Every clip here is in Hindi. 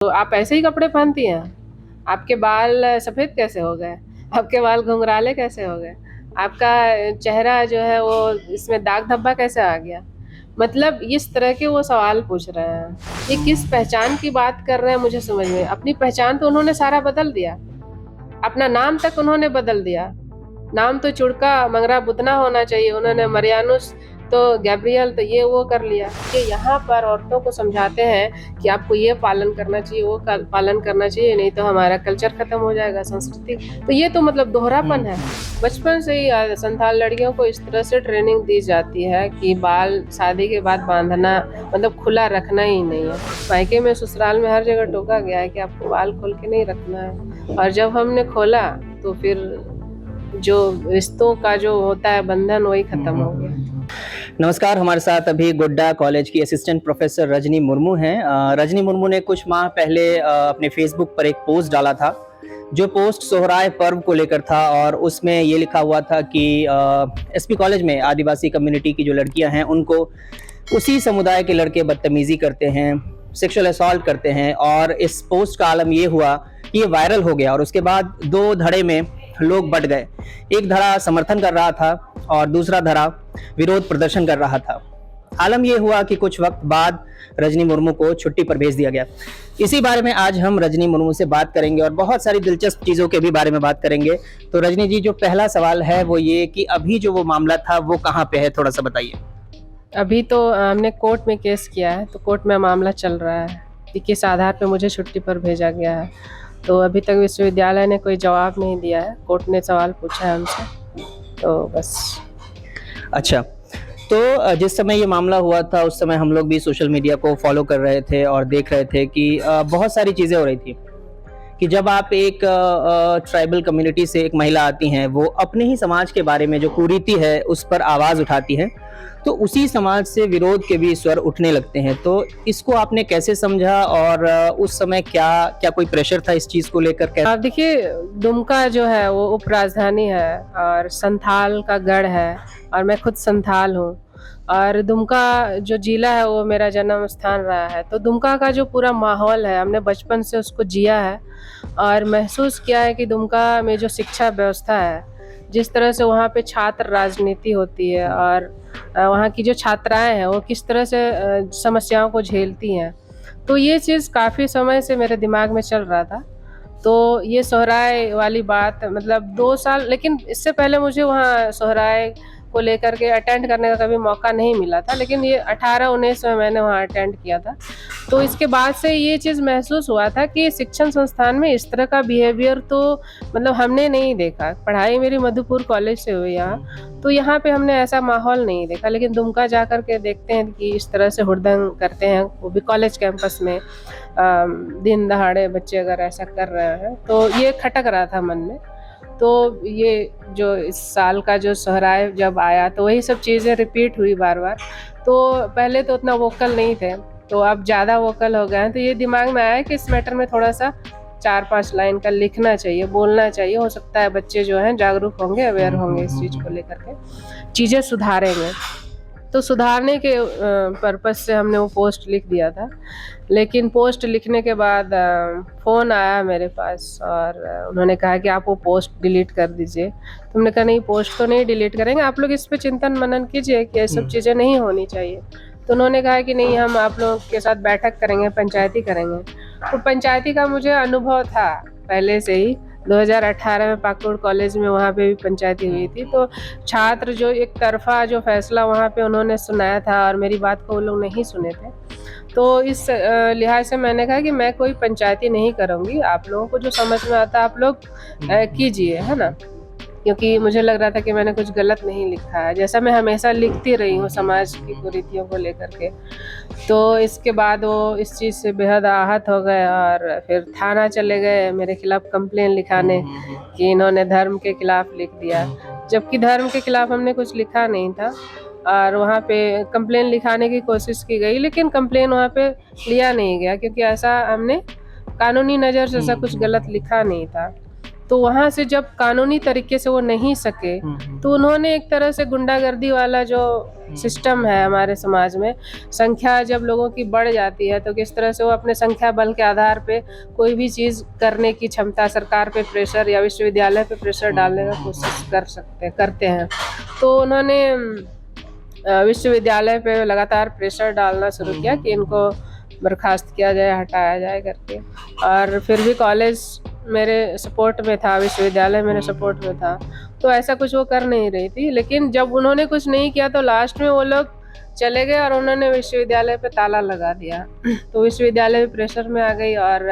तो आप ऐसे ही कपड़े पहनती हैं? आपके बाल सफ़ेद कैसे हो गए? आपके बाल घुंघराले कैसे हो गए? आपका चेहरा जो है वो इसमें दाग धब्बा कैसे आ गया? मतलब इस तरह के वो सवाल पूछ रहे हैं। ये किस पहचान की बात कर रहे हैं मुझे समझ में अपनी पहचान तो उन्होंने सारा बदल दिया। अपना नाम तक उन्होंने बदल दिया। नाम तो चुड़का मंगरा बुतना होना चाहिए, उन्होंने मरियानुस तो गैब्रियल तो ये वो कर लिया। कि यहाँ पर औरतों को समझाते हैं कि आपको ये पालन करना चाहिए, वो पालन करना चाहिए, नहीं तो हमारा कल्चर खत्म हो जाएगा, संस्कृति। तो ये तो मतलब दोहरापन है। बचपन से ही संथाल लड़कियों को इस तरह से ट्रेनिंग दी जाती है कि बाल शादी के बाद बांधना मतलब खुला रखना ही नहीं है। मायके में ससुराल में हर जगह टोका गया है कि आपको बाल खोल के नहीं रखना है, और जब हमने खोला तो फिर जो रिश्तों का जो होता है बंधन वही खत्म हो गया। नमस्कार, हमारे साथ अभी गोड्डा कॉलेज की असिस्टेंट प्रोफेसर रजनी मुर्मू हैं। रजनी मुर्मू ने कुछ माह पहले अपने फेसबुक पर एक पोस्ट डाला था, जो पोस्ट सोहराय पर्व को लेकर था, और उसमें ये लिखा हुआ था कि एसपी कॉलेज में आदिवासी कम्युनिटी की जो लड़कियां हैं उनको उसी समुदाय के लड़के बदतमीजी करते हैं, सेक्सुअल असॉल्ट करते हैं। और इस पोस्ट का आलम ये हुआ कि ये वायरल हो गया, और उसके बाद दो धड़े में लोग बट गए। एक धड़ा समर्थन कर रहा था और दूसरा धड़ा विरोध प्रदर्शन कर रहा था। आलम यह हुआ कि कुछ वक्त बाद रजनी मुर्मू को छुट्टी पर भेज दिया गया। इसी बारे में आज हम रजनी मुर्मू से बात करेंगे और बहुत सारी दिलचस्प चीज़ों के भी बारे में बात करेंगे। तो रजनी जी, जो पहला सवाल है वो ये कि अभी जो वो मामला था वो कहाँ पे है, थोड़ा सा बताइए। अभी तो हमने कोर्ट में केस किया है, तो कोर्ट में मामला चल रहा है कि किस आधार पे मुझे छुट्टी पर भेजा गया है। तो अभी तक विश्वविद्यालय ने कोई जवाब नहीं दिया है। कोर्ट ने सवाल पूछा है हमसे, तो बस। अच्छा, तो जिस समय ये मामला हुआ था उस समय हम लोग भी सोशल मीडिया को फॉलो कर रहे थे और देख रहे थे कि बहुत सारी चीज़ें हो रही थी कि जब आप एक ट्राइबल कम्युनिटी से एक महिला आती हैं, वो अपने ही समाज के बारे में जो कुरीति है उस पर आवाज़ उठाती हैं, तो उसी समाज से विरोध के भी स्वर उठने लगते हैं। तो इसको आपने कैसे समझा, और उस समय क्या क्या कोई प्रेशर था इस चीज़ को लेकर? आप देखिए, दुमका जो है वो उप राजधानी है और संथाल का गढ़ है, और मैं खुद संथाल हूँ। और दुमका जो जिला है वो मेरा जन्म स्थान रहा है। तो दुमका का जो पूरा माहौल है हमने बचपन से उसको जिया है और महसूस किया है कि दुमका में जो शिक्षा व्यवस्था है, जिस तरह से वहाँ पे छात्र राजनीति होती है और वहाँ की जो छात्राएं हैं वो किस तरह से समस्याओं को झेलती हैं। तो ये चीज़ काफ़ी समय से मेरे दिमाग में चल रहा था। तो ये सोहराय वाली बात मतलब 2 साल, लेकिन इससे पहले मुझे वहाँ सोहराय को लेकर के अटेंड करने का कभी मौका नहीं मिला था, लेकिन ये 18-19 में मैंने वहाँ अटेंड किया था। तो इसके बाद से ये चीज़ महसूस हुआ था कि शिक्षण संस्थान में इस तरह का बिहेवियर तो मतलब हमने नहीं देखा। पढ़ाई मेरी मधुपुर कॉलेज से हुई यहाँ, तो यहाँ पे हमने ऐसा माहौल नहीं देखा। लेकिन दुमका जा कर के देखते हैं कि इस तरह से हुड़दंग करते हैं, वो भी कॉलेज कैंपस में। दिन दहाड़े बच्चे अगर ऐसा कर रहे हैं तो ये खटक रहा था मन में। तो ये जो इस साल का जो सोहराय जब आया तो वही सब चीज़ें रिपीट हुई बार-बार। तो पहले तो उतना वोकल नहीं थे, तो अब ज़्यादा वोकल हो गए हैं। तो ये दिमाग में आया कि इस मैटर में थोड़ा-सा 4-5 लाइन का लिखना चाहिए, बोलना चाहिए। हो सकता है बच्चे जो हैं जागरूक होंगे, अवेयर होंगे इस चीज़ को लेकर के, चीज़ें सुधारेंगे। तो सुधारने के पर्पज़ से हमने वो पोस्ट लिख दिया था। लेकिन पोस्ट लिखने के बाद फ़ोन आया मेरे पास और उन्होंने कहा कि आप वो पोस्ट डिलीट कर दीजिए। तो हमने कहा नहीं, पोस्ट तो नहीं डिलीट करेंगे, आप लोग इस पे चिंतन मनन कीजिए कि ये सब चीज़ें नहीं होनी चाहिए। तो उन्होंने कहा कि नहीं, हम आप लोगों के साथ बैठक करेंगे, पंचायती करेंगे। तो पंचायती का मुझे अनुभव था पहले से ही। 2018 में पाकुड़ कॉलेज में वहाँ पे भी पंचायती हुई थी। तो छात्र जो एक तरफ़ा जो फ़ैसला वहाँ पे उन्होंने सुनाया था और मेरी बात को वो लोग नहीं सुने थे। तो इस लिहाज से मैंने कहा कि मैं कोई पंचायती नहीं करूँगी, आप लोगों को जो समझ में आता है आप लोग कीजिए, है ना? क्योंकि मुझे लग रहा था कि मैंने कुछ गलत नहीं लिखा है, जैसा मैं हमेशा लिखती रही हूँ समाज की कुरीतियों को लेकर के। तो इसके बाद वो इस चीज़ से बेहद आहत हो गए और फिर थाना चले गए मेरे खिलाफ़ कंप्लेन लिखाने कि इन्होंने धर्म के खिलाफ़ लिख दिया, जबकि धर्म के खिलाफ़ हमने कुछ लिखा नहीं था। और वहाँ पे कंप्लेन लिखाने की कोशिश की गई, लेकिन कंप्लेन वहाँ पे लिया नहीं गया क्योंकि ऐसा हमने कानूनी नज़र से ऐसा कुछ गलत लिखा नहीं था। तो वहाँ से जब कानूनी तरीके से वो नहीं सके तो उन्होंने एक तरह से गुंडागर्दी वाला जो सिस्टम है हमारे समाज में, संख्या जब लोगों की बढ़ जाती है तो किस तरह से वो अपने संख्या बल के आधार पे कोई भी चीज़ करने की क्षमता, सरकार पे प्रेशर या विश्वविद्यालय पे प्रेशर डालने का कोशिश करते हैं। तो उन्होंने विश्वविद्यालय पे लगातार प्रेशर डालना शुरू किया कि इनको बर्खास्त किया जाए, हटाया जाए करके। और फिर भी कॉलेज मेरे सपोर्ट में था, विश्वविद्यालय मेरे सपोर्ट में था, तो ऐसा कुछ वो कर नहीं रही थी। लेकिन जब उन्होंने कुछ नहीं किया तो लास्ट में वो लोग चले गए और उन्होंने विश्वविद्यालय पे ताला लगा दिया। तो विश्वविद्यालय भी प्रेशर में आ गई और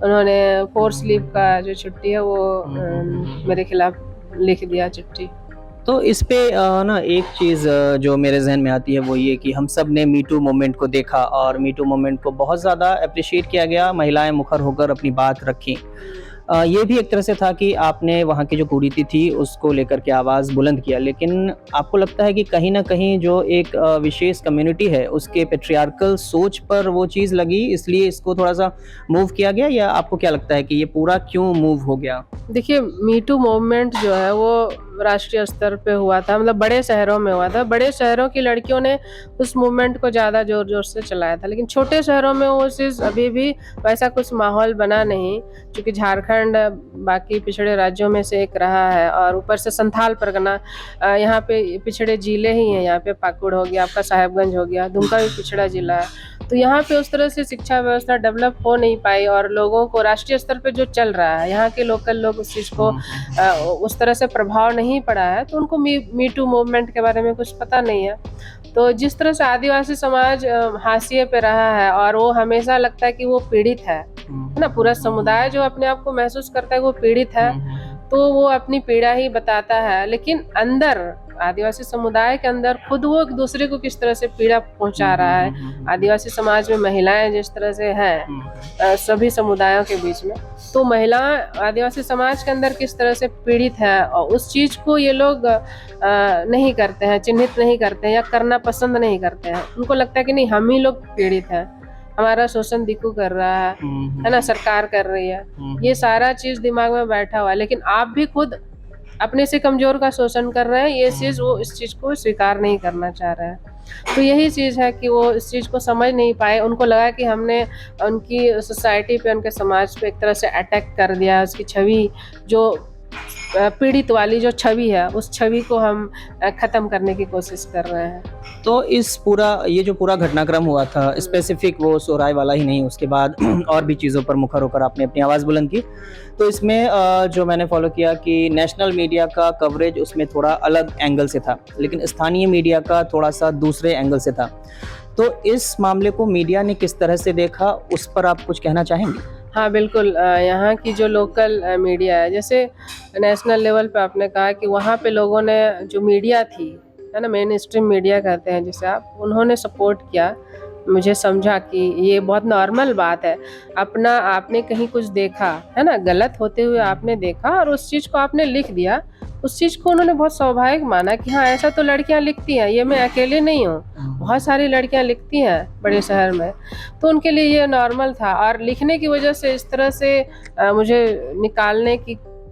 उन्होंने फोर्स लीव का जो छुट्टी है वो मेरे खिलाफ लिख दिया चिट्ठी। तो इस पे ना एक चीज़ जो मेरे ज़हन में आती है वो ये कि हम सब ने मी टू मूवमेंट को देखा और मी टू मूवमेंट को बहुत ज़्यादा एप्रिशिएट किया गया, महिलाएं मुखर होकर अपनी बात रखी। ये भी एक तरह से था कि आपने वहाँ की जो कुरीति थी उसको लेकर के आवाज़ बुलंद किया, लेकिन आपको लगता है कि कहीं न कहीं जो एक विशेष कम्युनिटी है उसके पैट्रियार्कल सोच पर वो चीज़ लगी, इसलिए इसको थोड़ा-सा मूव किया गया, या आपको क्या लगता है कि ये पूरा क्यों मूव हो गया? देखिए, मी टू मूवमेंट जो है वो राष्ट्रीय स्तर पे हुआ था, मतलब बड़े शहरों में हुआ था। बड़े शहरों की लड़कियों ने उस मूवमेंट को ज़्यादा ज़ोर-ज़ोर से चलाया था, लेकिन छोटे शहरों में वो चीज़ अभी भी वैसा कुछ माहौल बना नहीं, क्योंकि झारखंड बाकी पिछड़े राज्यों में से एक रहा है और ऊपर से संथाल परगना यहाँ पे पिछड़े ज़िले ही हैं। यहाँ पे पाकुड़ हो गया, आपका साहेबगंज हो गया, दुमका भी पिछड़ा ज़िला है। तो यहाँ पे उस तरह से शिक्षा व्यवस्था डेवलप हो नहीं पाई और लोगों को राष्ट्रीय स्तर पे जो चल रहा है, यहाँ के लोकल लोग उस चीज़ को उस तरह से प्रभाव नहीं पड़ा है, तो उनको मी टू मूवमेंट के बारे में कुछ पता नहीं है। तो जिस तरह से आदिवासी समाज हाशिए पे रहा है और वो हमेशा लगता है कि वो पीड़ित है ना, पूरा समुदाय जो अपने आप को महसूस करता है वो पीड़ित है, तो वो अपनी पीड़ा ही बताता है, लेकिन अंदर आदिवासी समुदाय के अंदर खुद वो एक दूसरे को किस तरह से पीड़ा पहुंचा रहा है। आदिवासी समाज में महिलाएं जिस तरह से हैं सभी समुदायों के बीच में, तो महिलाएं आदिवासी समाज के अंदर किस तरह से पीड़ित है और उस चीज को ये लोग नहीं करते हैं, चिन्हित नहीं करते हैं या करना पसंद नहीं करते हैं। उनको लगता है कि नहीं, हम ही लोग पीड़ित हैं, हमारा शोषण दिक्कू कर रहा है ना, सरकार कर रही है, ये सारा चीज दिमाग में बैठा हुआ है। लेकिन आप भी खुद अपने से कमजोर का शोषण कर रहे हैं, ये चीज वो इस चीज को स्वीकार नहीं करना चाह रहे हैं। तो यही चीज है कि वो इस चीज को समझ नहीं पाए। उनको लगा कि हमने उनकी सोसाइटी पे, उनके समाज पे एक तरह से अटैक कर दिया, उसकी छवि जो पीड़ित वाली जो छवि है उस छवि को हम खत्म करने की कोशिश कर रहे हैं। तो ये जो पूरा घटनाक्रम हुआ था, स्पेसिफिक वो सोहराय वाला ही नहीं, उसके बाद और भी चीज़ों पर मुखर होकर आपने अपनी आवाज़ बुलंद की। तो इसमें जो मैंने फॉलो किया कि नेशनल मीडिया का कवरेज उसमें थोड़ा अलग एंगल से था, लेकिन स्थानीय मीडिया का थोड़ा-सा दूसरे एंगल से था। तो इस मामले को मीडिया ने किस तरह से देखा, उस पर आप कुछ कहना चाहेंगे? हाँ, बिल्कुल। यहाँ की जो लोकल मीडिया है, जैसे नेशनल लेवल पे आपने कहा कि वहाँ पे लोगों ने जो मीडिया थी, है ना, मेन स्ट्रीम मीडिया कहते हैं जिसे आप, उन्होंने सपोर्ट किया। मुझे समझा कि ये बहुत नॉर्मल बात है, आपने कहीं कुछ देखा है ना, गलत होते हुए आपने देखा और उस चीज़ को आपने लिख दिया। उस चीज़ को उन्होंने बहुत स्वाभाविक माना कि हाँ, ऐसा तो लड़कियां लिखती हैं, ये मैं अकेले नहीं हूँ, बहुत सारी लड़कियां लिखती हैं बड़े शहर में। तो उनके लिए ये नॉर्मल था और लिखने की वजह से इस तरह से मुझे निकालने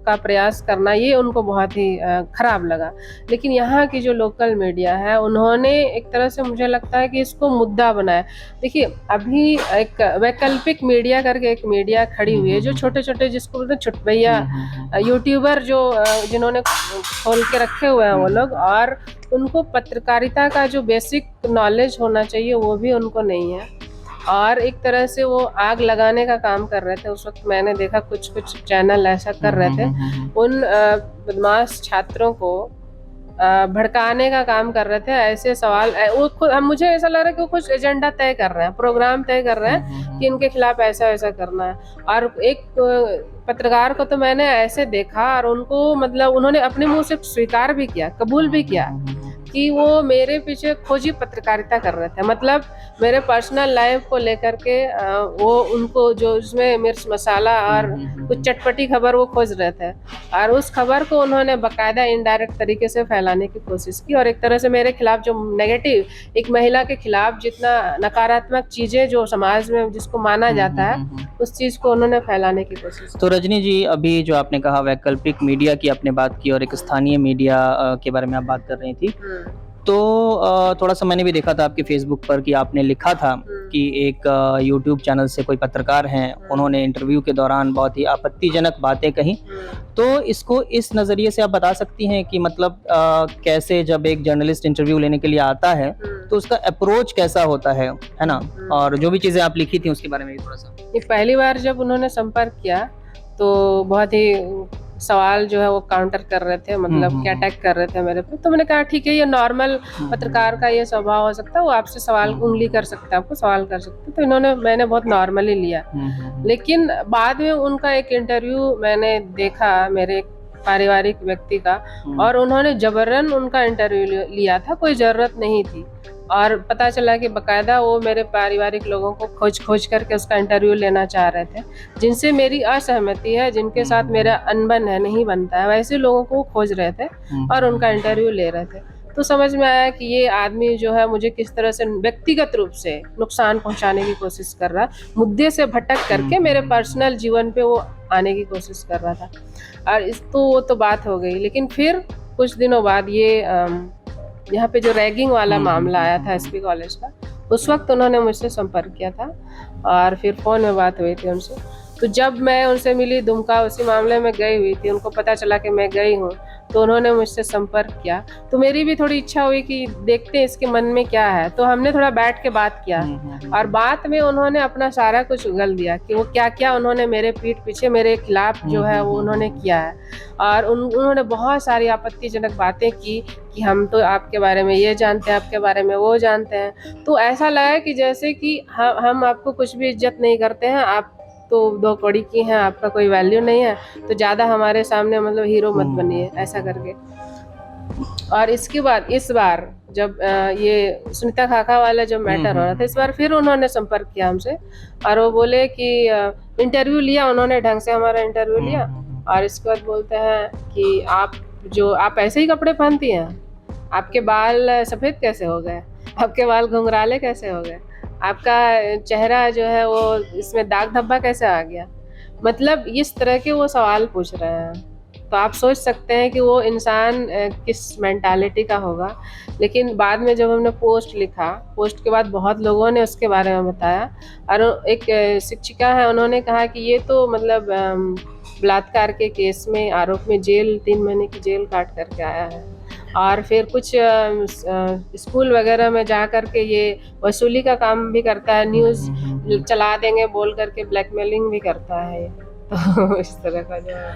का प्रयास करना, ये उनको बहुत ही खराब लगा। लेकिन यहाँ की जो लोकल मीडिया है, उन्होंने एक तरह से मुझे लगता है कि इसको मुद्दा बनाया। देखिए, अभी एक वैकल्पिक मीडिया करके एक मीडिया खड़ी हुई है, जो छोटे छोटे, जिसको बोलते हैं छुटभैया यूट्यूबर, जो जिन्होंने खोल के रखे हुए हैं वो लोग, और उनको पत्रकारिता का जो बेसिक नॉलेज होना चाहिए वो भी उनको नहीं है, और एक तरह से वो आग लगाने का काम कर रहे थे। उस वक्त मैंने देखा कुछ चैनल ऐसा कर रहे थे, उन बदमाश छात्रों को भड़काने का काम कर रहे थे। ऐसे सवाल वो खुद, मुझे ऐसा लग रहा है कि वो कुछ एजेंडा तय कर रहे हैं, प्रोग्राम तय कर रहे हैं कि इनके खिलाफ ऐसा ऐसा करना है। और एक पत्रकार को तो मैंने ऐसे देखा और उनको, मतलब उन्होंने अपने मुंह से स्वीकार भी किया, कबूल भी किया कि वो मेरे पीछे खोजी पत्रकारिता कर रहे थे। मतलब मेरे पर्सनल लाइफ को लेकर के वो उनको जो उसमें मिर्च मसाला और कुछ चटपटी खबर वो खोज रहे थे, और उस खबर को उन्होंने बाकायदा इनडायरेक्ट तरीके से फैलाने की कोशिश की, और एक तरह से मेरे खिलाफ जो नेगेटिव, एक महिला के खिलाफ जितना नकारात्मक चीज़ें जो समाज में जिसको माना जाता है, उस चीज़ को उन्होंने फैलाने की कोशिश की। तो रजनी जी, अभी जो आपने कहा वैकल्पिक मीडिया की आपने बात की और एक स्थानीय मीडिया के बारे में आप बात कर रही थी। तो थोड़ा-सा मैंने भी देखा था आपके फ़ेसबुक पर कि आपने लिखा था कि एक यूट्यूब चैनल से कोई पत्रकार हैं, उन्होंने इंटरव्यू के दौरान बहुत ही आपत्तिजनक बातें कहीं। तो इसको इस नज़रिए से आप बता सकती हैं कि मतलब कैसे जब एक जर्नलिस्ट इंटरव्यू लेने के लिए आता है, तो उसका अप्रोच कैसा होता है ना? और जो भी चीज़ें आप लिखी थी उसके बारे में भी थोड़ा-सा। ये पहली बार जब उन्होंने संपर्क किया तो बहुत ही सवाल जो है वो काउंटर कर रहे थे, मतलब कि अटैक कर रहे थे मेरे पे। तो मैंने कहा ठीक है, ये नॉर्मल पत्रकार का ये स्वभाव हो सकता है, वो आपसे सवाल उंगली कर सकता है, आपको सवाल कर सकता है। तो मैंने बहुत नॉर्मली लिया। लेकिन बाद में उनका एक इंटरव्यू मैंने देखा मेरे एक पारिवारिक व्यक्ति का, और उन्होंने जबरन उनका इंटरव्यू लिया था, कोई ज़रूरत नहीं थी। और पता चला कि बाकायदा वो मेरे पारिवारिक लोगों को खोज करके उसका इंटरव्यू लेना चाह रहे थे, जिनसे मेरी असहमति है, जिनके साथ मेरा अनबन है, नहीं बनता है, वैसे लोगों को खोज रहे थे और उनका इंटरव्यू ले रहे थे। तो समझ में आया कि ये आदमी जो है मुझे किस तरह से व्यक्तिगत रूप से नुकसान पहुंचाने की कोशिश कर रहा है, मुद्दे से भटक करके मेरे पर्सनल जीवन पे वो आने की कोशिश कर रहा था। और वो तो बात हो गई। लेकिन फिर कुछ दिनों बाद ये यहाँ पे जो रैगिंग वाला मामला आया था एसपी कॉलेज का, उस वक्त उन्होंने मुझसे संपर्क किया था और फिर फ़ोन में बात हुई थी उनसे। तो जब मैं उनसे मिली, दुमका उसी मामले में गई हुई थी, उनको पता चला कि मैं गई हूँ, तो उन्होंने मुझसे संपर्क किया। तो मेरी भी थोड़ी इच्छा हुई कि देखते हैं इसके मन में क्या है। तो हमने थोड़ा बैठ के बात किया, और बात में उन्होंने अपना सारा कुछ उगल दिया कि वो क्या-क्या उन्होंने मेरे पीठ पीछे मेरे खिलाफ जो है वो उन्होंने किया है। और उन्होंने बहुत सारी आपत्तिजनक बातें की कि हम तो आपके बारे में ये जानते हैं, आपके बारे में वो जानते हैं। तो ऐसा लगा कि जैसे कि हम आपको कुछ भी इज़्ज़त नहीं करते हैं, आप तो 2 कौड़ी की हैं, आपका कोई वैल्यू नहीं है, तो ज़्यादा हमारे सामने मतलब हीरो मत बनिए, ऐसा करके। और इसके बाद इस बार जब ये सुनीता खाखा वाला जब मैटर हो रहा था, इस बार फिर उन्होंने संपर्क किया हमसे, और वो बोले कि इंटरव्यू लिया उन्होंने, ढंग से हमारा इंटरव्यू लिया, और इसके बाद बोलते हैं कि आप ऐसे ही कपड़े पहनती हैं, आपके बाल सफ़ेद कैसे हो गए, आपके बाल घुंघराले कैसे हो गए, आपका चेहरा जो है वो इसमें दाग धब्बा कैसे आ गया। मतलब इस तरह के वो सवाल पूछ रहे हैं। तो आप सोच सकते हैं कि वो इंसान किस मेंटालिटी का होगा। लेकिन बाद में जब हमने पोस्ट लिखा, पोस्ट के बाद बहुत लोगों ने उसके बारे में बताया, और एक शिक्षिका है, उन्होंने कहा कि ये तो मतलब बलात्कार के केस में आरोप में 3 महीने की जेल काट करके आया है, और फिर कुछ स्कूल वगैरह में जा कर के ये वसूली का काम भी करता है, न्यूज़ चला देंगे बोल करके ब्लैकमेलिंग भी करता है ये। तो इस तरह का जो है।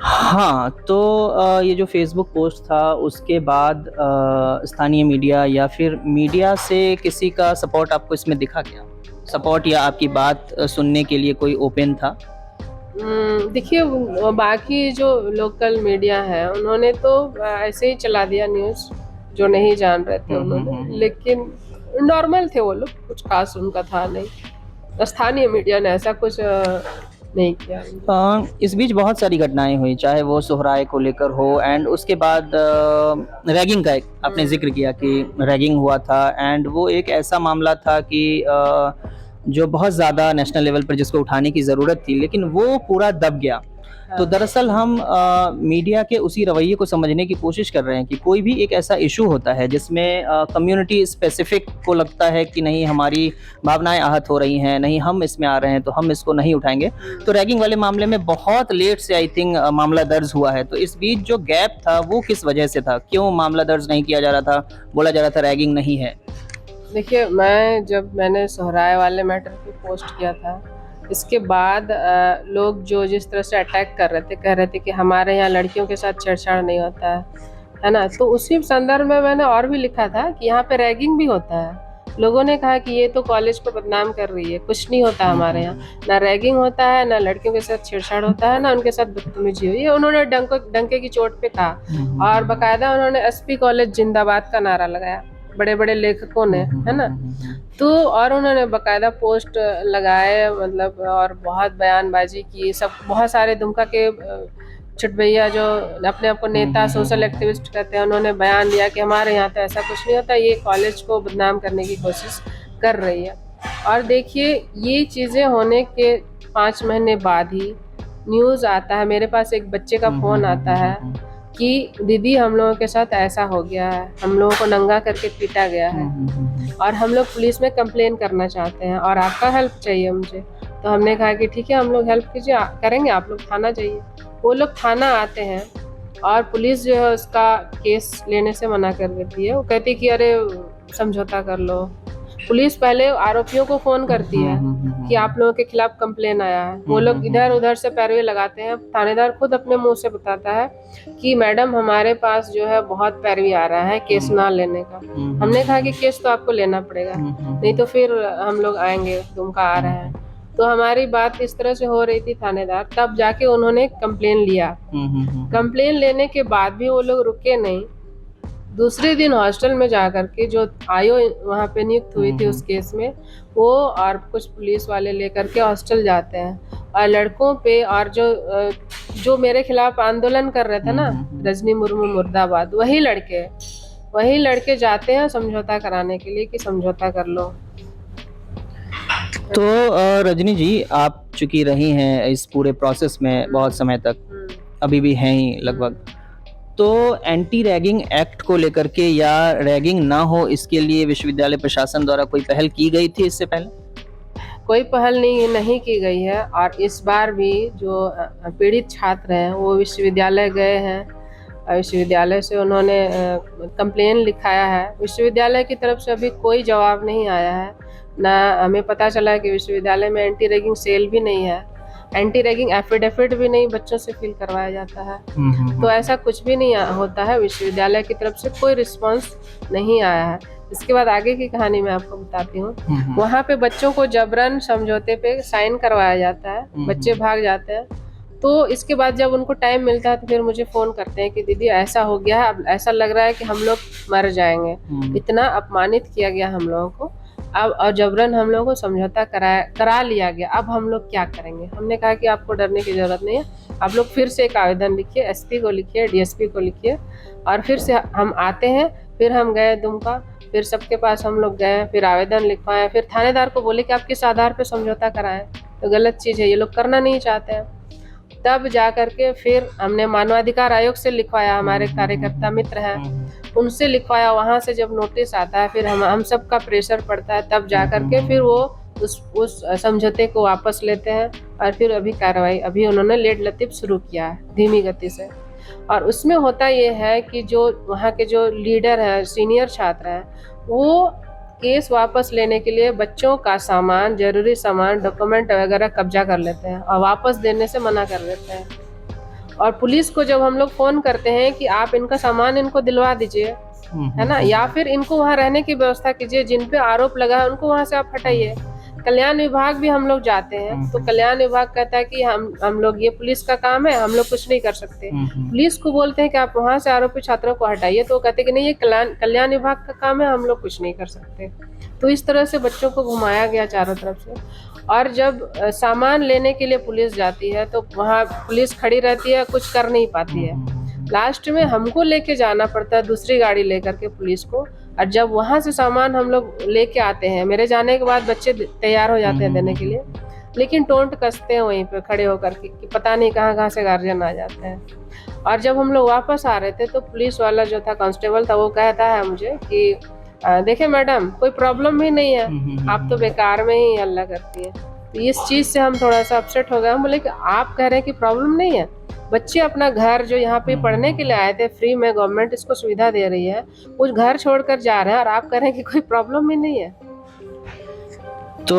हाँ, तो ये जो फ़ेसबुक पोस्ट था उसके बाद स्थानीय मीडिया या फिर मीडिया से किसी का सपोर्ट आपको इसमें दिखा क्या? सपोर्ट या आपकी बात सुनने के लिए कोई ओपन था? देखिए, बाकी जो लोकल मीडिया है उन्होंने तो ऐसे ही चला दिया न्यूज़, जो नहीं जान रहे थे उन्होंने। लेकिन नॉर्मल थे वो लोग, कुछ खास उनका था नहीं। स्थानीय मीडिया ने ऐसा कुछ नहीं किया। इस बीच बहुत सारी घटनाएँ हुई, चाहे वो सोहराय को लेकर हो, एंड उसके बाद रैगिंग का एक आपने ज़िक्र किया कि रैगिंग हुआ था, एंड वो एक ऐसा मामला था कि जो बहुत ज़्यादा नेशनल लेवल पर जिसको उठाने की ज़रूरत थी, लेकिन वो पूरा दब गया। तो दरअसल हम मीडिया के उसी रवैये को समझने की कोशिश कर रहे हैं कि कोई भी एक ऐसा इशू होता है जिसमें कम्युनिटी स्पेसिफिक को लगता है कि नहीं, हमारी भावनाएं आहत हो रही हैं, नहीं हम इसमें आ रहे हैं, तो हम इसको नहीं उठाएंगे। तो रैगिंग वाले मामले में बहुत लेट से आई थिंक मामला दर्ज हुआ है। तो इस बीच जो गैप था वो किस वजह से था? क्यों मामला दर्ज नहीं किया जा रहा था? बोला जा रहा था रैगिंग नहीं है। देखिए, जब मैंने सोहराय वाले मैटर पे पोस्ट किया था, इसके बाद लोग जो जिस तरह से अटैक कर रहे थे, कह रहे थे कि हमारे यहाँ लड़कियों के साथ छेड़छाड़ नहीं होता है ना? तो उसी संदर्भ में मैंने और भी लिखा था कि यहाँ पे रैगिंग भी होता है, लोगों ने कहा कि ये तो कॉलेज को बदनाम कर रही है, कुछ नहीं होता हमारे यहाँ, ना रैगिंग होता है, ना लड़कियों के साथ छेड़छाड़ होता है, ना उनके साथ बदतमीजी हुई है। उन्होंने डंके की चोट पे कहा और बाकायदा उन्होंने एसपी कॉलेज जिंदाबाद का नारा लगाया, बड़े बड़े लेखकों ने, है ना। तो और उन्होंने बाकायदा पोस्ट लगाए, मतलब, और बहुत बयानबाजी की। सब बहुत सारे दुमका के चुटभैया जो अपने आप को नेता, सोशल एक्टिविस्ट कहते हैं, उन्होंने बयान दिया कि हमारे यहाँ तो ऐसा कुछ नहीं होता, ये कॉलेज को बदनाम करने की कोशिश कर रही है। और देखिए, ये चीज़ें होने के 5 महीने बाद ही न्यूज़ आता है, मेरे पास एक बच्चे का फ़ोन आता है कि दीदी हम लोगों के साथ ऐसा हो गया है, हम लोगों को नंगा करके पीटा गया है और हम लोग पुलिस में कंप्लेन करना चाहते हैं और आपका हेल्प चाहिए मुझे। तो हमने कहा कि ठीक है, हम लोग हेल्प कीजिए, करेंगे, आप लोग थाना जाइए। वो लोग थाना आते हैं और पुलिस जो है उसका केस लेने से मना कर देती है। वो कहती है कि अरे समझौता कर लो। पुलिस पहले आरोपियों को फ़ोन करती है कि आप लोगों के खिलाफ कंप्लेन आया है। वो लोग इधर उधर से पैरवी लगाते हैं। थानेदार खुद अपने मुंह से बताता है कि मैडम हमारे पास जो है बहुत पैरवी आ रहा है केस ना लेने का। हमने कहा कि केस तो आपको लेना पड़ेगा, नहीं तो फिर हम लोग आएंगे, दुमका आ रहे हैं। तो हमारी बात इस तरह से हो रही थी थानेदार, तब जाके उन्होंने कंप्लेन लिया। कंप्लेन लेने के बाद भी वो लोग रुके नहीं। दूसरे दिन हॉस्टल में जाकर के जो आयो वहाँ पे नियुक्त हुई थी उस केस में, वो और कुछ पुलिस वाले लेकर के हॉस्टल जाते हैं और लड़कों पे, और जो मेरे खिलाफ आंदोलन कर रहे थे ना, रजनी मुर्मू मुर्दाबाद, वही लड़के जाते हैं समझौता कराने के लिए कि समझौता कर लो। तो रजनी जी, आप चूंकि रही हैं इस पूरे प्रोसेस में बहुत समय तक, अभी भी हैं ही लगभग, तो एंटी रैगिंग एक्ट को लेकर के या रैगिंग ना हो इसके लिए विश्वविद्यालय प्रशासन द्वारा कोई पहल की गई थी इससे पहले? कोई पहल नहीं की गई है। और इस बार भी जो पीड़ित छात्र हैं वो विश्वविद्यालय गए हैं और विश्वविद्यालय से उन्होंने कंप्लेन लिखाया है। विश्वविद्यालय की तरफ से अभी कोई जवाब नहीं आया है, ना हमें पता चला है कि विश्वविद्यालय में एंटी रैगिंग सेल भी नहीं है, एंटी रैगिंग एफिडेविट भी नहीं बच्चों से फिल करवाया जाता है। तो ऐसा कुछ भी नहीं होता है, विश्वविद्यालय की तरफ से कोई रिस्पांस नहीं आया है। इसके बाद आगे की कहानी मैं आपको बताती हूँ। वहाँ पे बच्चों को जबरन समझौते पे साइन करवाया जाता है, बच्चे भाग जाते हैं। तो इसके बाद जब उनको टाइम मिलता है तो फिर मुझे फ़ोन करते हैं कि दीदी ऐसा हो गया है, अब ऐसा लग रहा है कि हम लोग मर जाएंगे, इतना अपमानित किया गया हम लोगों को, अब और जबरन हम लोगों को समझौता करा लिया गया, अब हम लोग क्या करेंगे। हमने कहा कि आपको डरने की ज़रूरत नहीं है, आप लोग फिर से एक आवेदन लिखिए, एसपी को लिखिए, डीएसपी को लिखिए, और फिर से हम आते हैं। फिर हम गए दुमका, फिर सबके पास हम लोग गए, फिर आवेदन लिखवाएं, फिर थानेदार को बोले कि आप किस आधार पर समझौता कराएं, तो गलत चीज़ है, ये लोग करना नहीं चाहते हैं। तब जा करके फिर हमने मानवाधिकार आयोग से लिखवाया, हमारे कार्यकर्ता मित्र हैं उनसे लिखवाया। वहाँ से जब नोटिस आता है फिर हम सबका प्रेशर पड़ता है, तब जा करके फिर वो उस समझौते को वापस लेते हैं। और फिर अभी कार्रवाई, अभी उन्होंने लेट लतीफ़ शुरू किया है धीमी गति से। और उसमें होता ये है कि जो वहाँ के जो लीडर हैं, सीनियर छात्र हैं, वो केस वापस लेने के लिए बच्चों का सामान, जरूरी सामान, डॉक्यूमेंट वगैरह कब्जा कर लेते हैं और वापस देने से मना कर देते हैं। और पुलिस को जब हम लोग फ़ोन करते हैं कि आप इनका सामान इनको दिलवा दीजिए, है ना, या फिर इनको वहाँ रहने की व्यवस्था कीजिए, जिन पे आरोप लगा है उनको वहाँ से आप हटाइए। कल्याण विभाग भी हम लोग जाते हैं तो कल्याण विभाग कहता है कि हम लोग, ये पुलिस का काम है, हम लोग कुछ नहीं कर सकते। पुलिस को बोलते हैं कि आप वहाँ से आरोपी छात्रों को हटाइए, तो वो कहते हैं कि नहीं, ये कल्याण विभाग का काम है, हम लोग कुछ नहीं कर सकते। तो इस तरह से बच्चों को घुमाया गया चारों तरफ से। और जब सामान लेने के लिए पुलिस जाती है तो वहाँ पुलिस खड़ी रहती है, कुछ कर नहीं पाती है। लास्ट में हमको लेके जाना पड़ता है दूसरी गाड़ी लेकर के पुलिस को। और जब वहाँ से सामान हम लोग लेके आते हैं, मेरे जाने के बाद बच्चे तैयार हो जाते हैं देने के लिए, लेकिन टोंट कसते हैं वहीं पे खड़े होकर के कि पता नहीं कहाँ से गार्जियन आ जाते हैं। और जब हम लोग वापस आ रहे थे तो पुलिस वाला जो था, कांस्टेबल था, वो कहता है मुझे कि देखिए मैडम, कोई प्रॉब्लम ही नहीं है, आप तो बेकार में ही हल्ला करती है। तो इस चीज़ से हम थोड़ा सा अपसेट हो गए। हम बोले कि आप कह रहे हैं कि प्रॉब्लम नहीं है, बच्चे अपना घर जो यहाँ पे पढ़ने के लिए आए थे, फ्री में गवर्नमेंट इसको सुविधा दे रही है, कुछ घर छोड़कर जा रहे हैं और आप कह रहे हैं कि कोई प्रॉब्लम ही नहीं है। तो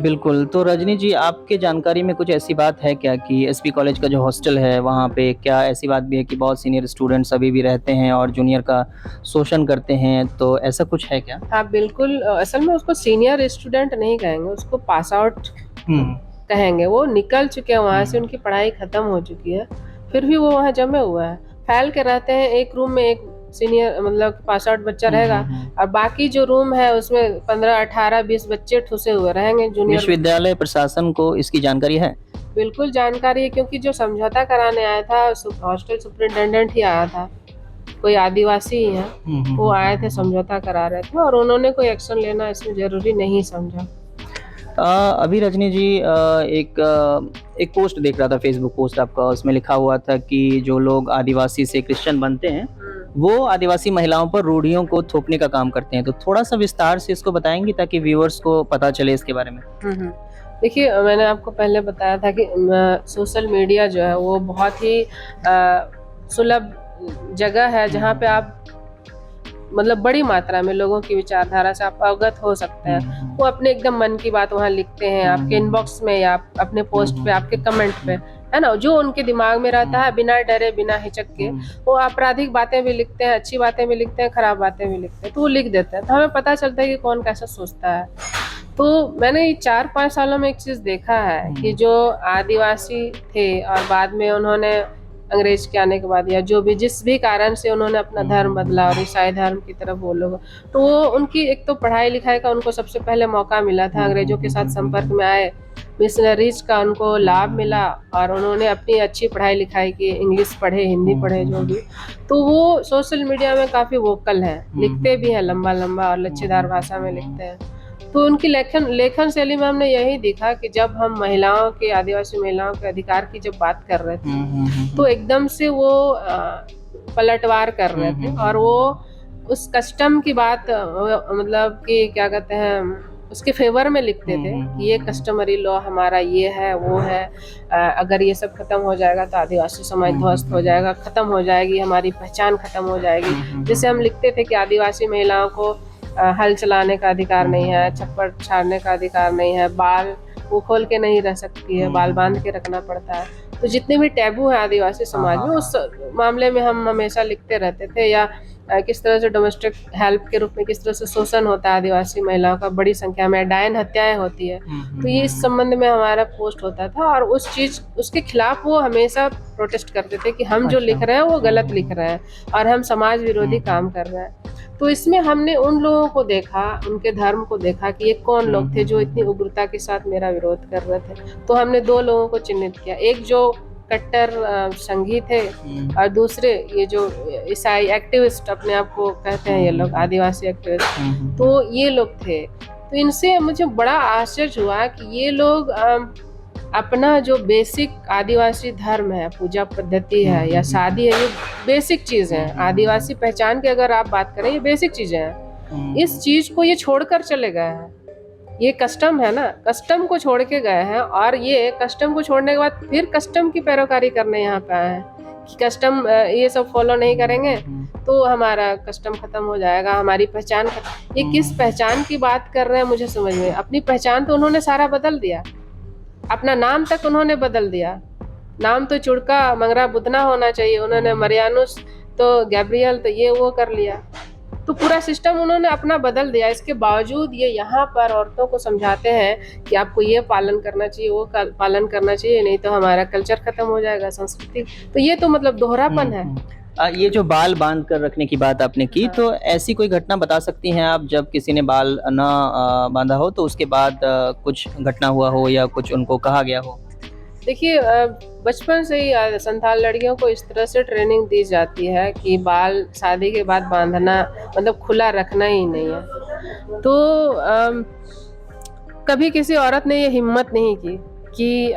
बिल्कुल, तो रजनी जी आपके जानकारी में कुछ ऐसी बात है क्या कि एसपी कॉलेज का जो हॉस्टल है वहाँ पे क्या ऐसी बात भी है कि बहुत सीनियर स्टूडेंट्स अभी भी रहते हैं और जूनियर का शोषण करते हैं, तो ऐसा कुछ है क्या? हाँ बिल्कुल, असल में उसको सीनियर स्टूडेंट नहीं कहेंगे, उसको पास आउट हुँ, कहेंगे। वो निकल चुके हैं वहाँ से, हुँ, उनकी पढ़ाई खत्म हो चुकी है, फिर भी वो वहाँ जमे हुए हैं, फैल के रहते हैं। एक रूम में एक सीनियर मतलब पास आउट बच्चा हुँ, रहेगा, हुँ, हुँ। और बाकी जो रूम है उसमें 15 18 20 बच्चे ठुसे हुए रहेंगे जूनियर। विश्वविद्यालय प्रशासन को इसकी जानकारी है? बिल्कुल जानकारी है, क्योंकि जो समझौता कराने आया था हॉस्टल सुपरिटेंडेंट ही आया था, कोई आदिवासी ही है, हुँ, हुँ, वो हुँ, आए हुँ, थे, हुँ, हुँ। समझौता करा रहे थे, और उन्होंने कोई एक्शन लेना इसमें जरूरी नहीं समझा। अभी रजनी जी एक पोस्ट देख रहा था, फेसबुक पोस्ट आपका, उसमें लिखा हुआ था कि जो लोग आदिवासी से क्रिश्चियन बनते हैं, वो आदिवासी महिलाओं पर रूढ़ियों को थोपने का काम करते हैं। तो थोड़ा-सा विस्तार से इसको बताएँगी ताकि व्यूअर्स को पता चले इसके बारे में? हम्म। देखिए, मैंने आपको पहले बताया था कि सोशल मीडिया जो है वो बहुत ही सुलभ जगह है, हुँ, जहाँ हुँ, पे हुँ। आप मतलब बड़ी मात्रा में लोगों की विचारधारा से आप अवगत हो सकते हुँ, हैं। हुँ। वो अपने एकदम मन की बात वहाँ लिखते हैं, हुँ, आपके हुँ, हुँ। इनबॉक्स में या अपने हुँ, पोस्ट हुँ, पे, हुँ, आपके हुँ। कमेंट पे, हुँ, है ना? जो उनके दिमाग में रहता है, हुँ, बिना डरे, बिना हिचक के, हुँ। वो आपराधिक बातें भी लिखते हैं, अच्छी बातें भी लिखते हैं, खराब बातें भी लिखते हैं, तो वो लिख देते हैं। तो हमें पता चलता है कि कौन कैसा सोचता है। तो मैंने ये 4-5 सालों में एक चीज़ देखा है कि हुँ, जो आदिवासी थे और बाद में उन्होंने अंग्रेज के आने के बाद या जो भी जिस भी कारण से उन्होंने अपना हुँ, धर्म हुँ, हुँ, बदला और हुँ। ईसाई धर्म की तरफ वो लोग, तो वो उनकी एक तो पढ़ाई लिखाई का उनको सबसे पहले मौका मिला था, हुँ, हुँ, अंग्रेजों के हुँ, साथ हुँ, हुँ, संपर्क हुँ। में आए, मिशनरीज का उनको हुँ, लाभ हुँ, मिला, हुँ। और उन्होंने अपनी अच्छी पढ़ाई लिखाई की, इंग्लिश पढ़े, हिंदी हुँ, पढ़े, हुँ, जो हुँ। भी। तो वो सोशल मीडिया में काफ़ी वोकल हैं, हुँ, हुँ, लिखते भी हुँ, हैं हुँ। लंबा लंबा और हुँ, हुँ, लच्छेदार हुँ, भाषा में हुँ, हुँ। लिखते हैं। तो उनकी लेखन लेखन शैली में हमने यही देखा कि जब हम महिलाओं के, आदिवासी महिलाओं के अधिकार की जब बात कर रहे थे, हुँ, हुँ, हुँ, तो हुँ। एकदम से वो पलटवार कर रहे हुँ, थे, हुँ, और हुँ, वो हुँ, हुँ। उस कस्टम की बात मतलब कि क्या कहते हैं, उसके फेवर में लिखते हुँ, थे हुँ, कि हुँ, ये हुँ, हुँ। कस्टमरी लॉ हमारा ये है, वो है, अगर ये सब खत्म हो जाएगा तो आदिवासी समाज हुँ, हुँ, ध्वस्त हुँ, हो हुँ। जाएगा, खत्म हो जाएगी, हमारी पहचान खत्म हो जाएगी। हुँ, हुँ, हुँ, जैसे हम हुँ। लिखते थे कि आदिवासी महिलाओं को हल चलाने का अधिकार हुँ, नहीं हुँ, है, हुँ, हुँ। छप्पर छाड़ने का अधिकार नहीं है, बाल वो खोल के नहीं रह सकती है, हुँ, बाल हुँ, बांध हुँ। के रखना पड़ता है। तो जितने भी टैबू हैं आदिवासी हाँ, समाज हाँ, में, हाँ। उस मामले में हम हमेशा लिखते रहते थे, या किस तरह से डोमेस्टिक हेल्प के रूप में किस तरह से शोषण होता है आदिवासी महिलाओं का, बड़ी संख्या में डायन हत्याएं होती है। हुँ, हुँ, तो ये हुँ, इस हुँ। संबंध में हमारा पोस्ट होता था, और उस चीज़ उसके खिलाफ वो हमेशा प्रोटेस्ट करते थे कि हम जो अच्छा। लिख रहे हैं वो हुँ, गलत हुँ, लिख हुँ। रहे हैं, और हम समाज हुँ, विरोधी हुँ। काम कर रहे हैं। तो इसमें हमने उन लोगों को देखा, उनके धर्म को देखा कि ये कौन हुँ, लोग थे हुँ, जो हुँ, इतनी हुँ। उग्रता के साथ मेरा विरोध कर रहे थे। तो हमने 2 लोगों को चिन्हित किया, एक जो कट्टर संघी थे, हुँ। और दूसरे ये जो ईसाई एक्टिविस्ट अपने आप को कहते हैं, हुँ, ये हुँ, लोग हुँ। आदिवासी एक्टिविस्ट, हुँ, हुँ, तो हुँ। ये लोग थे। तो इनसे मुझे बड़ा आश्चर्य हुआ कि ये लोग अपना जो बेसिक आदिवासी धर्म है, पूजा पद्धति हुँ, है या हुँ, हुँ, हुँ। शादी है, ये बेसिक चीज़ हुँ, है। हुँ, हुँ, हुँ। आदिवासी पहचान की अगर आप बात करें, ये बेसिक चीज़ें हैं। हुँ, इस हुँ। चीज़ को ये छोड़कर चले गए हैं। ये कस्टम है ना, कस्टम को छोड़ के गए हैं, और ये कस्टम को छोड़ने के बाद फिर कस्टम की पैरोकारी करने यहाँ पे आए हैं कि कस्टम ये सब फॉलो नहीं हुँ, करेंगे हुँ, हुँ। तो हमारा कस्टम खत्म हो जाएगा, हमारी पहचान ये हुँ, किस हुँ, हुँ। पहचान की बात कर रहे हैं मुझे समझ में। अपनी पहचान तो उन्होंने सारा बदल दिया, अपना नाम तक उन्होंने बदल दिया। नाम तो चुड़का मंगरा बुदना होना चाहिए, उन्होंने हुँ, हुँ। मरियानुस तो गैब्रियल तो ये वो कर लिया। तो पूरा सिस्टम उन्होंने अपना बदल दिया। इसके बावजूद ये यहाँ पर औरतों को समझाते हैं कि आपको ये पालन करना चाहिए, वो पालन करना चाहिए, नहीं तो हमारा कल्चर खत्म हो जाएगा, संस्कृति। तो ये तो मतलब हुँ, दोहरापन है। हुँ। ये जो बाल बाँध कर रखने की बात आपने की, हाँ। तो ऐसी कोई घटना बता सकती हैं आप जब किसी ने बाल ना बाँधा हो तो उसके बाद कुछ घटना हुआ हो या कुछ उनको कहा गया हो? देखिए, बचपन से ही संथाल लड़कियों को इस तरह से ट्रेनिंग दी जाती है कि बाल शादी के बाद बांधना मतलब खुला रखना ही नहीं है। तो कभी किसी औरत ने ये हिम्मत नहीं की कि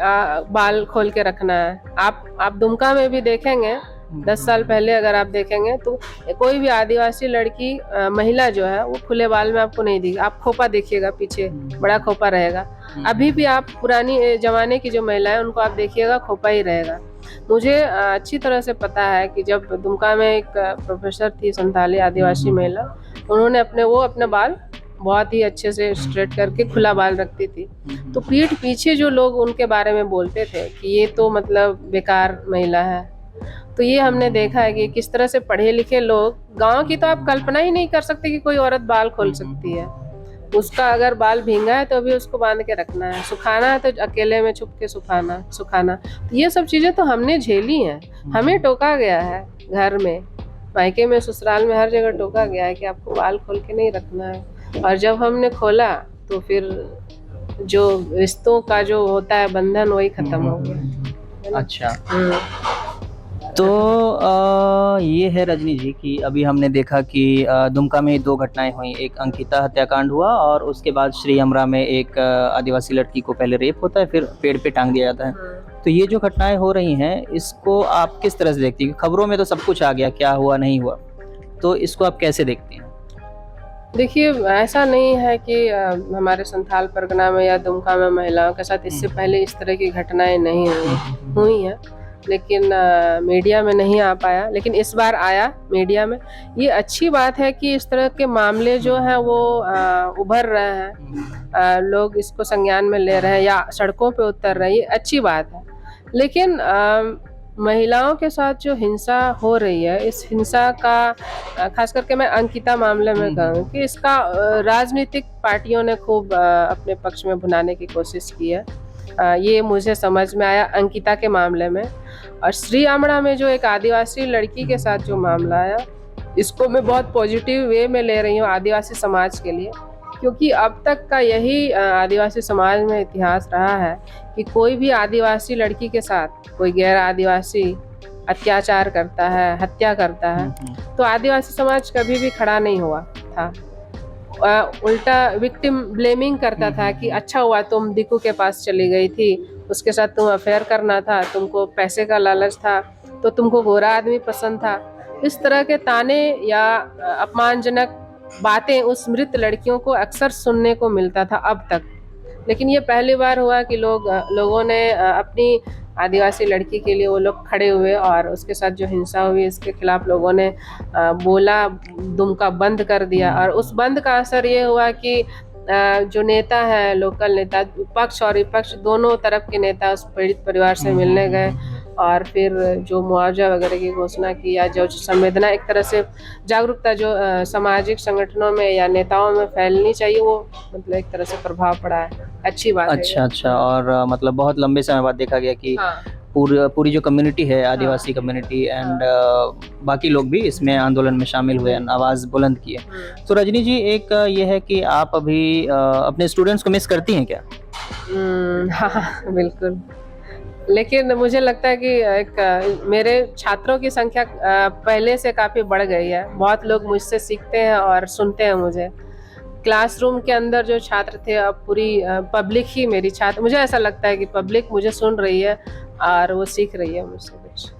बाल खोल के रखना है। आप दुमका में भी देखेंगे, हुँ, 10 हुँ, साल हुँ। पहले अगर आप देखेंगे तो कोई भी आदिवासी लड़की महिला जो है वो खुले बाल में आपको नहीं दिखेगी। आप खोपा देखिएगा पीछे, हुँ, हुँ, बड़ा हुँ। खोपा रहेगा। हुँ, हुँ, अभी भी हुँ। आप पुरानी ज़माने की जो महिलाएँ उनको आप देखिएगा, खोपा ही रहेगा। मुझे अच्छी तरह से पता है कि जब दुमका में एक प्रोफ़ेसर थी संथाली हुँ, आदिवासी हुँ, हुँ। महिला, उन्होंने अपने बाल बहुत ही अच्छे से स्ट्रेट करके खुला बाल रखती थी। तो पीठ पीछे जो लोग उनके बारे में बोलते थे कि ये तो मतलब बेकार महिला है। तो ये हमने देखा है कि किस तरह से पढ़े लिखे लोग, गाँव की तो आप कल्पना ही नहीं कर सकते कि कोई औरत बाल खोल सकती है। उसका अगर बाल भींगा है तो अभी उसको बांध के रखना है, सुखाना है तो अकेले में छुप के सुखाना। तो ये सब चीज़ें तो हमने झेली हैं। हमें टोका गया है घर में, मायके में, ससुराल में, हर जगह टोका गया है कि आपको बाल खोल के नहीं रखना है। और जब हमने खोला तो फिर जो रिश्तों का जो होता है बंधन वही खत्म हो गया, है ना? अच्छा, हम्म। तो ये है रजनी जी कि अभी हमने देखा कि दुमका में 2 घटनाएँ हुई। एक अंकिता हत्याकांड हुआ और उसके बाद श्री अमरा में एक आदिवासी लड़की को पहले रेप होता है, फिर पेड़ पे टांग दिया जाता है। तो ये जो घटनाएँ हो रही हैं, इसको आप किस तरह से देखती हैं? खबरों में तो सब कुछ आ गया, क्या हुआ, नहीं हुआ। तो इसको आप कैसे देखती हैं? देखिए, ऐसा नहीं है कि हमारे संथाल परगना में या दुमका में महिलाओं के साथ इससे पहले इस तरह की घटनाएं नहीं हुई हैं, लेकिन मीडिया में नहीं आ पाया, लेकिन इस बार आया मीडिया में। ये अच्छी बात है कि इस तरह के मामले जो हैं वो उभर रहे हैं, लोग इसको संज्ञान में ले रहे हैं या सड़कों पे उतर रहे हैं, ये अच्छी बात है। लेकिन महिलाओं के साथ जो हिंसा हो रही है, इस हिंसा का खास करके मैं अंकिता मामले में कहूँ कि इसका राजनीतिक पार्टियों ने खूब अपने पक्ष में भुनाने की कोशिश की है। ये मुझे समझ में आया अंकिता के मामले में। और श्री अमड़ा में जो एक आदिवासी लड़की के साथ जो मामला आया, इसको मैं बहुत पॉजिटिव वे में ले रही हूँ आदिवासी समाज के लिए, क्योंकि अब तक का यही आदिवासी समाज में इतिहास रहा है कि कोई भी आदिवासी लड़की के साथ कोई गैर आदिवासी अत्याचार करता है, हत्या करता है, तो आदिवासी समाज कभी भी खड़ा नहीं हुआ था। उल्टा विक्टिम ब्लेमिंग करता था कि अच्छा हुआ तुम दिकू के पास चली गई थी, उसके साथ तुम अफेयर करना था, तुमको पैसे का लालच था, तो तुमको गोरा आदमी पसंद था। इस तरह के ताने या अपमानजनक बातें उस मृत लड़कियों को अक्सर सुनने को मिलता था अब तक। लेकिन ये पहली बार हुआ कि लोगों ने अपनी आदिवासी लड़की के लिए वो लोग खड़े हुए और उसके साथ जो हिंसा हुई इसके खिलाफ लोगों ने बोला, दुमका बंद कर दिया। और उस बंद का असर ये हुआ कि जो नेता है, लोकल नेता, पक्ष और विपक्ष दोनों तरफ के नेता उस पीड़ित परिवार से मिलने गए और फिर जो मुआवजा वगैरह की घोषणा की या जो संवेदना, एक तरह से जागरूकता जो सामाजिक संगठनों में या नेताओं में फैलनी चाहिए, वो मतलब एक तरह से प्रभाव पड़ा है। अच्छी बात है। अच्छा और मतलब बहुत लंबे समय बाद देखा गया कि हाँ। पूरी जो कम्युनिटी है, आदिवासी कम्युनिटी एंड बाकी लोग भी इसमें आंदोलन में शामिल हुए, आवाज़ बुलंद की है। तो रजनी जी, एक ये है कि आप अभी अपने स्टूडेंट्स को मिस करती हैं क्या? हाँ, बिल्कुल। लेकिन मुझे लगता है कि मेरे छात्रों की संख्या पहले से काफ़ी बढ़ गई है। बहुत लोग मुझसे सीखते हैं और सुनते हैं मुझे। क्लासरूम के अंदर जो छात्र थे, अब पूरी पब्लिक ही मेरी छात्र, मुझे ऐसा लगता है कि पब्लिक मुझे सुन रही है और वो सीख रही है मुझसे कुछ।